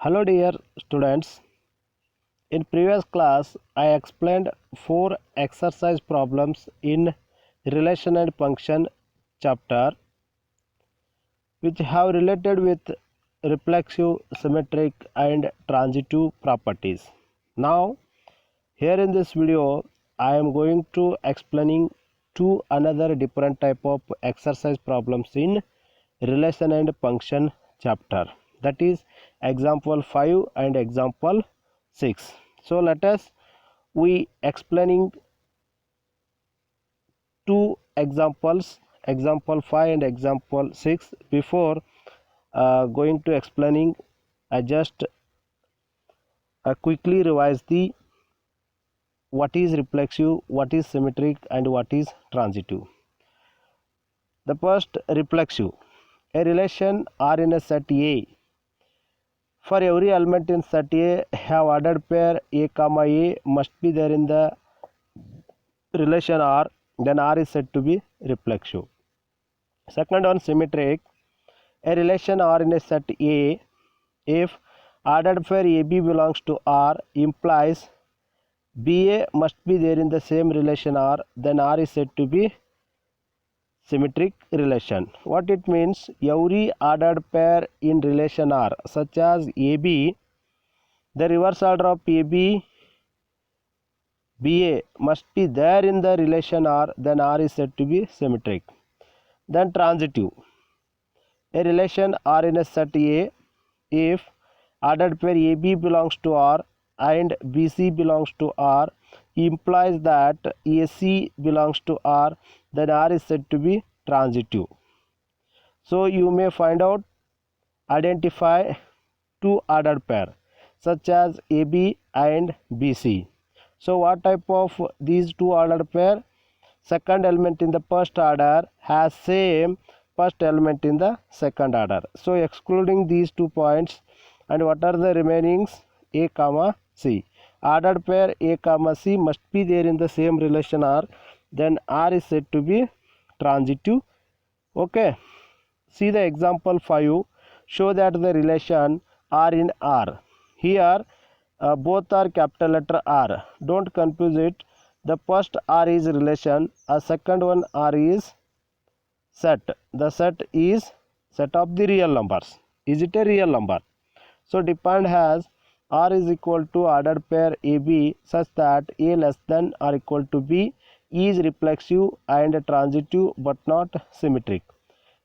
Hello dear students. In previous class I explained four exercise problems in relation and function chapter which have related with reflexive, symmetric and transitive properties. Now here in this video I am going to explaining two another different type of exercise problems in relation and function chapter, that is example 5 and example 6. So let us we explaining two examples, example 5 and example 6. Before going to explaining, I just quickly revise the what is reflexive, what is symmetric and what is transitive. The first, reflexive. A relation R in a set A. For every element in set A, have ordered pair A comma A must be there in the relation R, then R is said to be reflexive. Second one, symmetric. A relation R in a set A, if ordered pair AB belongs to R, implies BA must be there in the same relation R, then R is said to be symmetric relation. What it means? Every ordered pair in relation R, such as AB, the reverse order of AB, BA must be there in the relation R, then R is said to be symmetric. Then transitive. A relation R in a set A, if ordered pair AB belongs to R and BC belongs to R, implies that AC belongs to R, then R is said to be transitive. So you may find out, identify two ordered pair such as AB and BC. So what type of these two ordered pair? Second element in the first order has same first element in the second order. So excluding these 2 points, and what are the remainings? A comma C. Ordered pair A comma C must be there in the same relation R, then R is said to be transitive. Okay. See the example 5. Show that the relation R in R. Here both are capital letter R. Don't confuse it. The first R is relation, a second one R is set. The set is set of the real numbers. Is it a real number? So defined as R is equal to ordered pair AB such that A less than or equal to B is reflexive and transitive but not symmetric.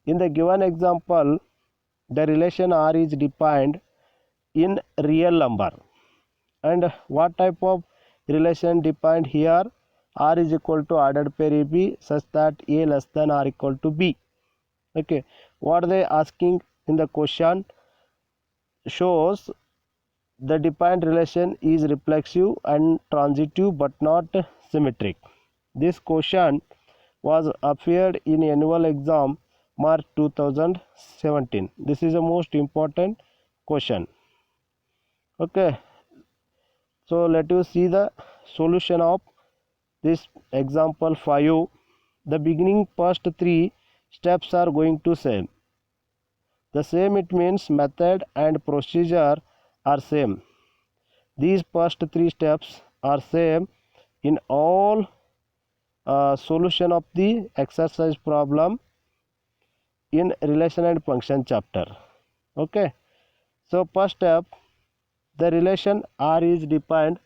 In the given example, the relation R is defined in real number. And what type of relation defined here? R is equal to ordered pair AB such that A less than or equal to B. Okay, what they asking in the question shows the defined relation is reflexive and transitive but not symmetric. This question was appeared in annual exam March 2017. This is a most important question. Okay, so let you see the solution of this example 5. The beginning first 3 steps are going to same. The same, it means method and procedure are same. These first 3 steps are same in all solution of the exercise problem in relation and function chapter. Okay, so first step, the relation R is defined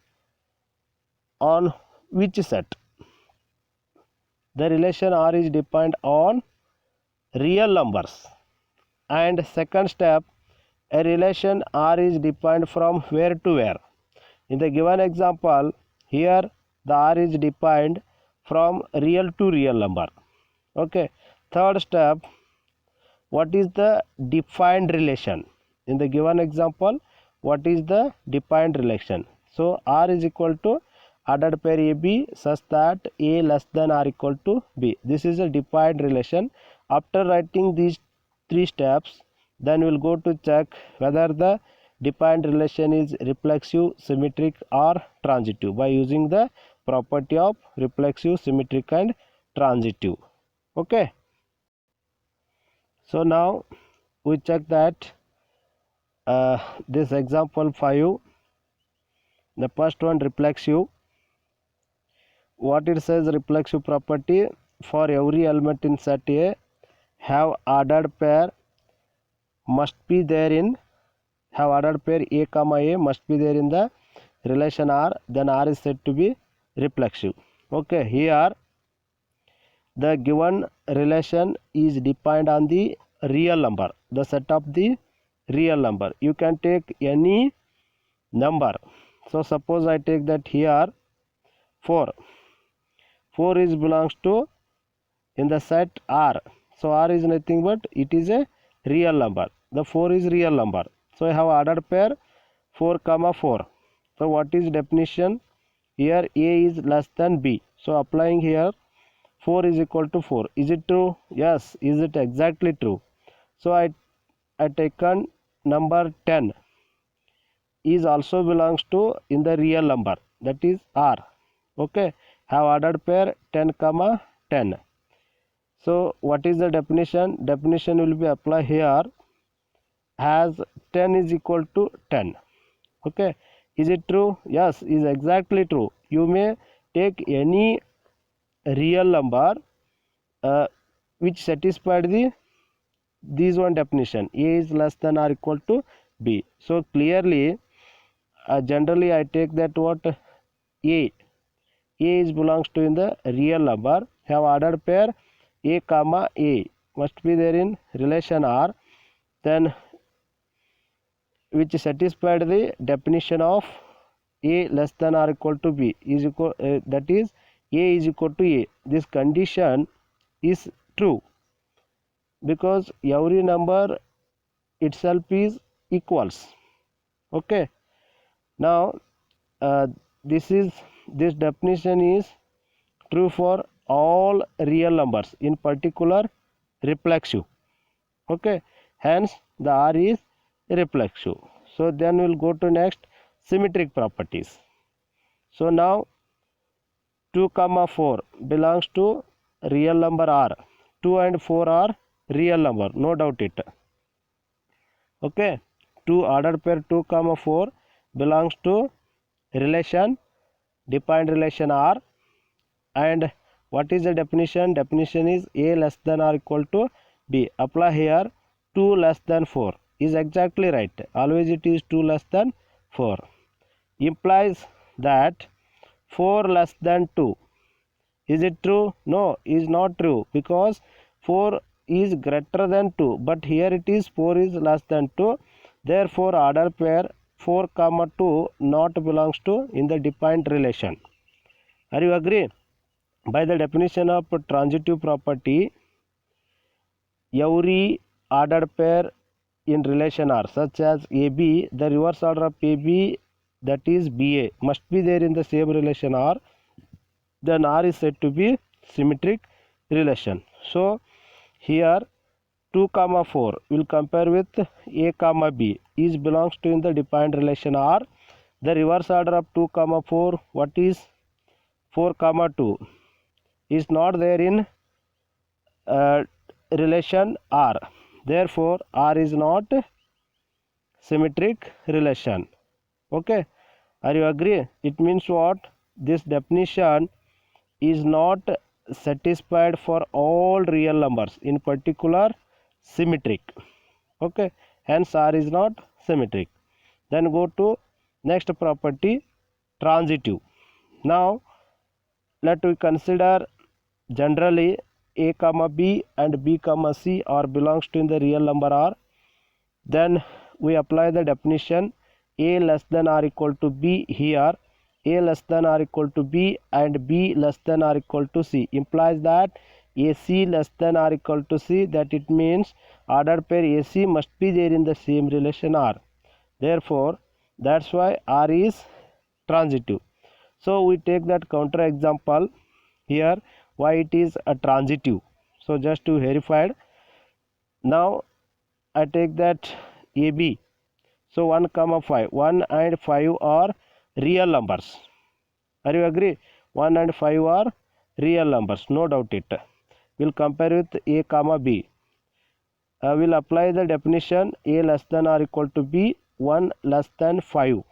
on which set? The relation R is defined on real numbers. And second step, a relation R is defined from where to where? In the given example, here the R is defined from real to real number. Okay. Third step, what is the defined relation? In the given example, what is the defined relation? So R is equal to ordered pair AB such that A less than or equal to B. This is a defined relation. After writing these 3 steps, then we'll go to check whether the defined relation is reflexive, symmetric or transitive by using the property of reflexive, symmetric and transitive. Okay. So now we check that this example 5, the first one, reflexive. What it says, reflexive property: for every element in set A, have ordered pair must be there in have ordered pair A comma A must be there in the relation R, then R is said to be reflexive. Okay, here the given relation is depend on the real number, the set of the real number. You can take any number. So suppose I take that here 4 is belongs to in the set R. So R is nothing but it is a real number. The 4 is real number. So I have ordered pair 4 comma 4. So what is definition? Here A is less than B. So applying here 4 is equal to 4. Is it true? Yes. Is it exactly true? So I taken number 10 is also belongs to in the real number, that is R. Okay, have ordered pair 10 comma 10. So what is the definition? Definition will be applied here as 10 is equal to 10. Okay, is it true? Yes, is exactly true. You may take any real number which satisfied this one definition. A is less than or equal to B. So clearly generally I take that what A is belongs to in the real number, have ordered pair A comma A must be there in relation R, then which satisfied the definition of A less than or equal to B is equal that is A is equal to A. This condition is true because every number itself is equals. Okay, now this definition is true for all real numbers, in particular reflexive. Okay, hence the R is reflexive. So then we'll go to next, symmetric properties. So now 2 comma 4 belongs to real number R. 2 and 4 are real number, no doubt it. Okay, 2 ordered pair 2 comma 4 belongs to relation, defined relation R, and what is the definition? Definition is A less than or equal to B. Apply here 2 less than 4 is exactly right. Always it is 2 less than 4. Implies that 4 less than 2. Is it true? No, is not true, because 4 is greater than 2, but here it is 4 is less than 2. Therefore order pair 4 comma 2 not belongs to in the defined relation. Are you agree? By the definition of transitive property, every ordered pair in relation R, such as AB, the reverse order of AB, that is BA, must be there in the same relation R. Then R is said to be symmetric relation. So here 2 comma 4 will compare with A comma B is belongs to in the defined relation R. The reverse order of 2 comma 4, what is 4 comma 2, is not there in relation R. Therefore R is not symmetric relation. Okay, are you agree? It means what? This definition is not satisfied for all real numbers, in particular symmetric. Okay, hence R is not symmetric. Then go to next property, transitive. Now let we consider generally A comma B and B comma C are belongs to in the real number R. Then we apply the definition A less than or equal to B here. A less than or equal to B and B less than or equal to C implies that AC less than or equal to C, that it means ordered pair AC must be there in the same relation R. Therefore that's why R is transitive. So we take that counter example here, why it is a transitive. So just to verify, now I take that AB. So 1 comma 5, 1 and 5 are real numbers. Are you agree? 1 and 5 are real numbers, no doubt it. We'll compare with A comma B. We'll apply the definition a less than or equal to b, 1 less than 5.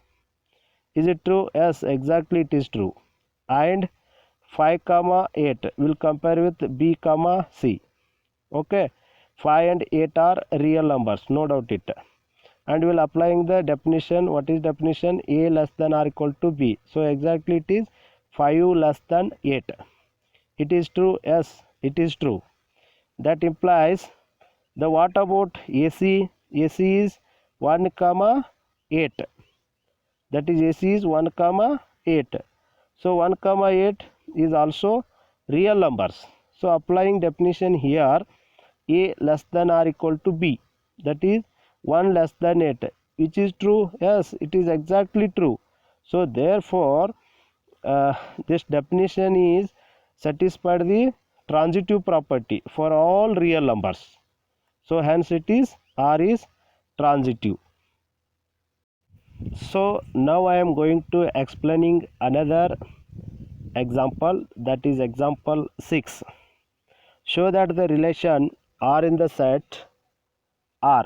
Is it true? Yes, exactly it is true. And 5 comma 8 will compare with b comma c. Okay, 5 and 8 are real numbers, no doubt it. And we'll applying the definition. What is definition? A less than or equal to b. So exactly it is 5 less than 8. It is true? Yes, it is true. That implies the what about AC? AC is 1 comma 8. That is AC is 1 comma 8. So 1 comma 8 is also real numbers. So applying definition here, a less than or equal to b, that is 1 less than 8, which is true. Yes, it is exactly true. So therefore this definition is satisfied the transitive property for all real numbers. So hence it is R is transitive. So now I am going to explaining another example, that is example 6. Show that the relation R in the set R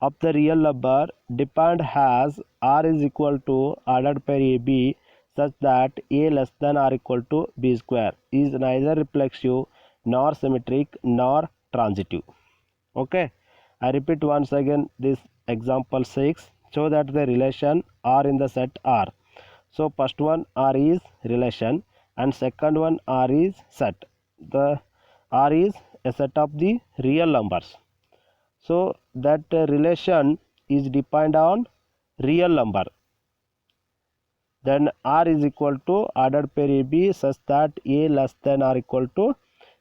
of the real number defined as R is equal to ordered pair AB such that A less than or equal to B square is neither reflexive nor symmetric nor transitive. Okay, I repeat once again this example 6. Show that the relation R in the set R. So first one R is relation and second one R is set. The R is a set of the real numbers. So that relation is defined on real number. Then R is equal to ordered pair AB such that A less than or equal to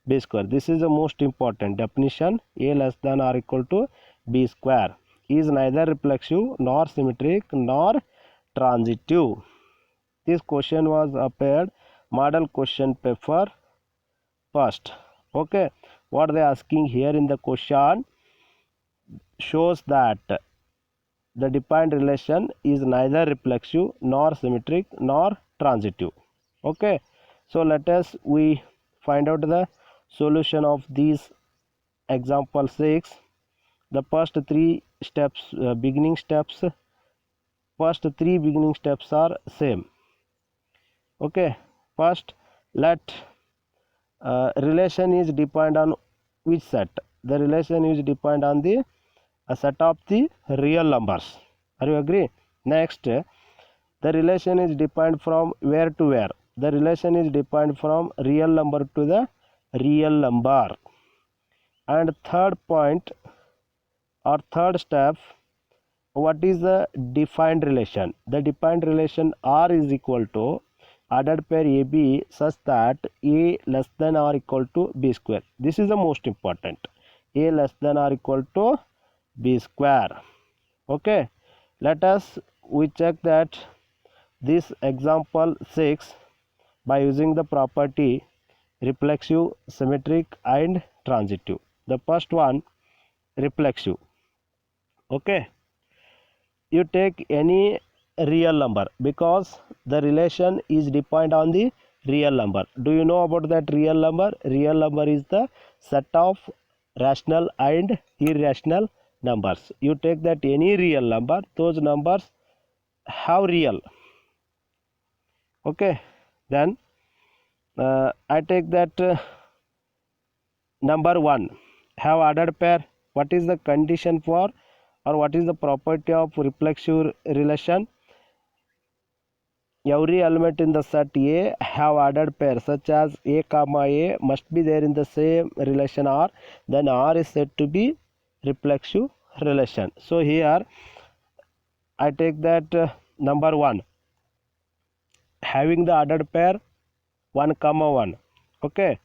B square. This is the most important definition. A less than or equal to B square is neither reflexive nor symmetric nor transitive. This question was appeared model question paper first. Okay, what they asking here in the question shows that the defined relation is neither reflexive nor symmetric nor transitive. Okay, so let us we find out the solution of these example 6. The first three steps beginning steps are same. Okay, first let relation is defined on which set? The relation is defined on the a set of the real numbers. Are you agree? Next, the relation is defined from where to where? The relation is defined from real number to the real number. And third point or third step, what is the defined relation? The defined relation R is equal to ordered pair AB such that A less than or equal to B square. This is the most important. A less than or equal to B square. Okay, let us we check that this example 6 by using the property reflexive, symmetric and transitive. The first one reflexive. Okay, you take any real number because the relation is defined on the real number. Do you know about that real number? Real number is the set of rational and irrational numbers. You take that any real number, those numbers have real. Okay, then I take that number 1 have ordered pair. What is the condition for or what is the property of reflexive relation? Every element in the set A have ordered pair such as A comma A must be there in the same relation R, then R is said to be reflexive relation. So here I take that number 1 having the ordered pair 1 comma 1. Okay,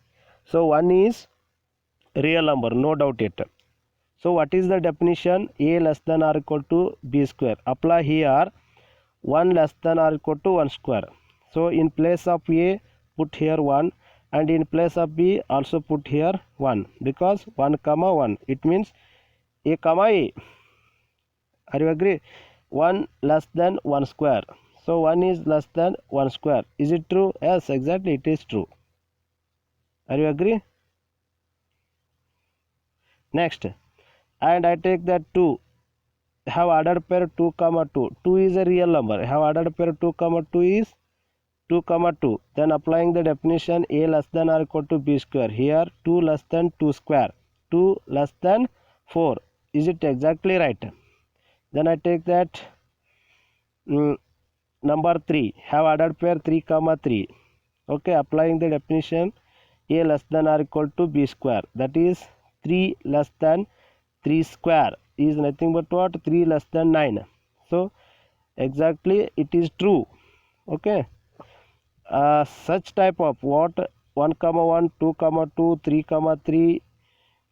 so 1 is real number, no doubt it. So what is the definition? A less than or equal to B square. Apply here 1 less than or equal to 1 square. So in place of A put here 1 and in place of B also put here 1 because 1 comma 1 it means A comma A. Are you agree? 1 less than 1 square. So 1 is less than 1 square. Is it true? Yes, exactly it is true. Are you agree? Next, and I take that 2 have ordered pair 2 comma 2. 2 is a real number. Have ordered pair 2 comma 2 is 2 comma 2. Then applying the definition a less than or equal to b square. Here 2 less than 2 square. 2 less than 4. Is it exactly right? Then I take that number 3. Have ordered pair 3 comma 3. Okay, applying the definition a less than or equal to b square. That is 3 less than 3 square is nothing but what? 3 less than 9. So exactly it is true. Okay, such type of what 1 comma 1 2 comma 2 3 comma 3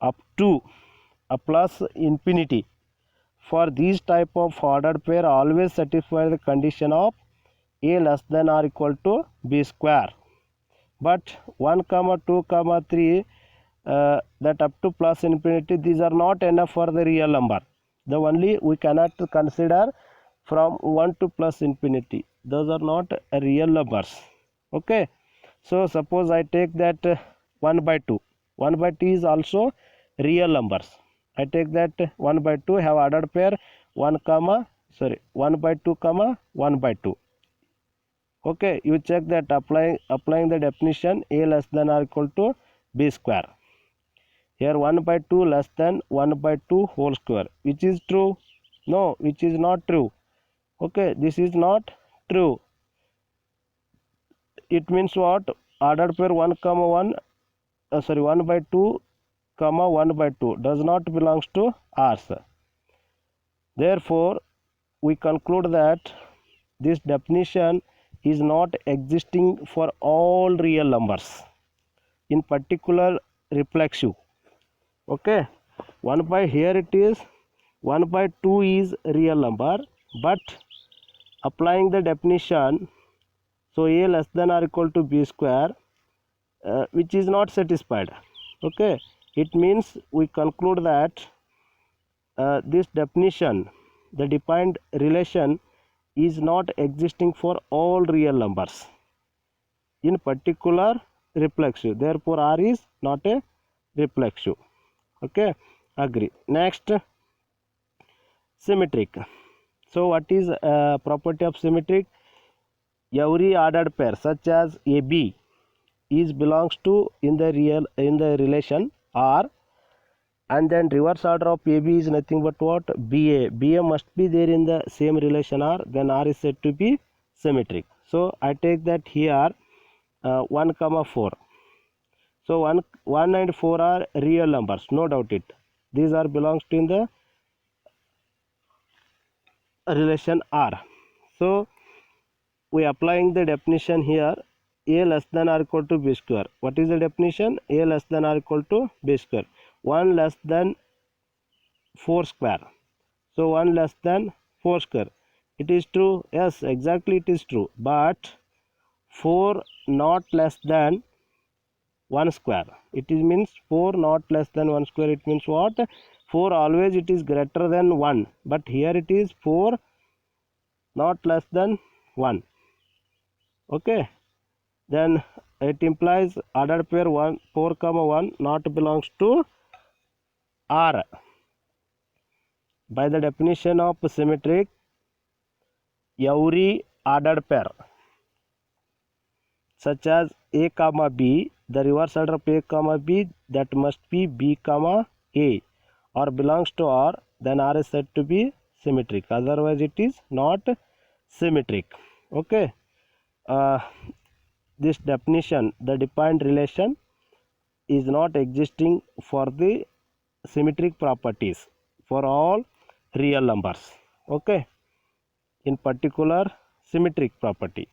up to plus infinity, for these type of ordered pair always satisfy the condition of a less than or equal to b square. But 1 comma 2 comma 3 that up to plus infinity, these are not enough for the real number. The only we cannot consider from 1 to plus infinity, those are not real numbers. Okay, so suppose I take that 1 by 2. 1 by 2 is also real numbers. I take that 1 by 2 have ordered pair 1 by 2 comma 1 by 2. Okay, you check that applying the definition a less than or equal to b square. Here 1 by 2 less than 1 by 2 whole square, which is true? No, which is not true. Okay, this is not true. It means what? Ordered pair 1 comma 1 1 by 2 comma 1 by 2 does not belongs to R's. Therefore we conclude that this definition is not existing for all real numbers, in particular reflexive. Okay, 1 by here it is 1 by 2 is real number, but applying the definition, so a less than or equal to b square, which is not satisfied. Okay, it means we conclude that this definition, the defined relation, is not existing for all real numbers, in particular reflexive. Therefore R is not a reflexive. Okay, agree. Next, symmetric. So what is property of symmetric? Every ordered pair such as AB is belongs to in the relation R, and then reverse order of AB is nothing but what? BA. BA must be there in the same relation R, then R is said to be symmetric. So I take that here 1 comma 4. So 1 and 4 are real numbers, no doubt it. These are belongs to in the relation R. So we applying the definition here, a less than or equal to b square. What is the definition? A less than or equal to b square. 1 less than 4 square. So 1 less than 4 square. It is true? Yes, exactly it is true. But 4 not less than 1 square. It is means 4 not less than 1 square. It means what? 4 always it is greater than 1. But here it is 4 not less than 1. Okay, then it implies ordered pair 4 comma 1 not belongs to R. By the definition of symmetric, every ordered pair such as A comma B, the reverse order of A comma B, that must be B comma A, or belongs to R, then R is said to be symmetric. Otherwise it is not symmetric. Okay, this definition, the defined relation, is not existing for the symmetric properties for all real numbers. Okay, in particular symmetric property.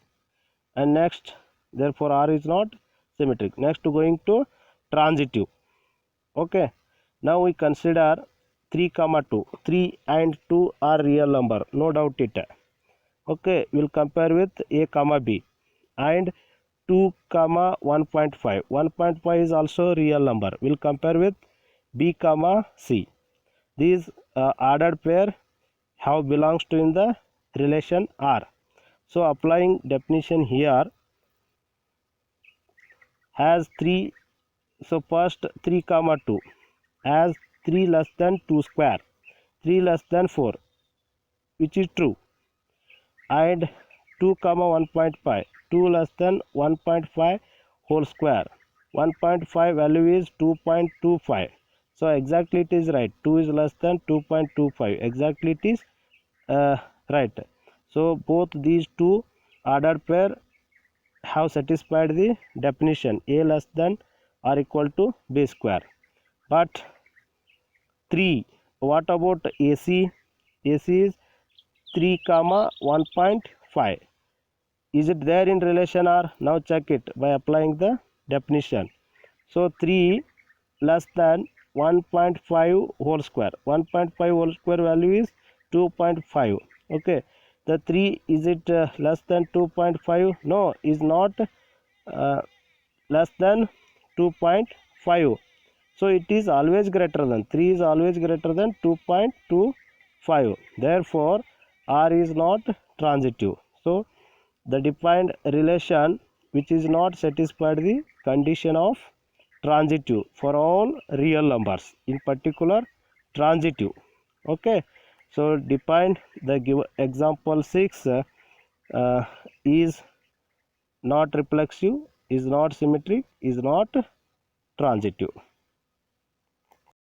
And next, therefore R is not symmetric. Next, going to transitive. Okay, now we consider 3 comma 2. 3 and 2 are real number, no doubt it. Okay, we'll compare with A comma B, and 2 comma 1.5. 1.5 is also real number. We'll compare with B comma C. These ordered pair have belongs to in the relation R. So applying definition here has 3. So first 3 comma 2 as 3 less than 2 square, 3 less than 4, which is true, and 2 comma 1.5, 2 less than 1.5 whole square, 1.5 value is 2.25, so exactly it is right, 2 is less than 2.25, exactly it is right. So both these two ordered pair have satisfied the definition a less than or equal to b square. But 3, what about AC? AC is 3 comma 1.5. Is it there in relation or? Now check it by applying the definition. So 3 less than 1.5 whole square. 1.5 whole square value is 2.5. Okay. The 3, is it less than 2.5? No, is not less than 2.5. So it is always greater than 3 is always greater than 2.25. Therefore, R is not transitive. So the defined relation which is not satisfied the condition of transitive for all real numbers, in particular transitive. Okay, so define the give example 6 is not reflexive, is not symmetric, is not transitive.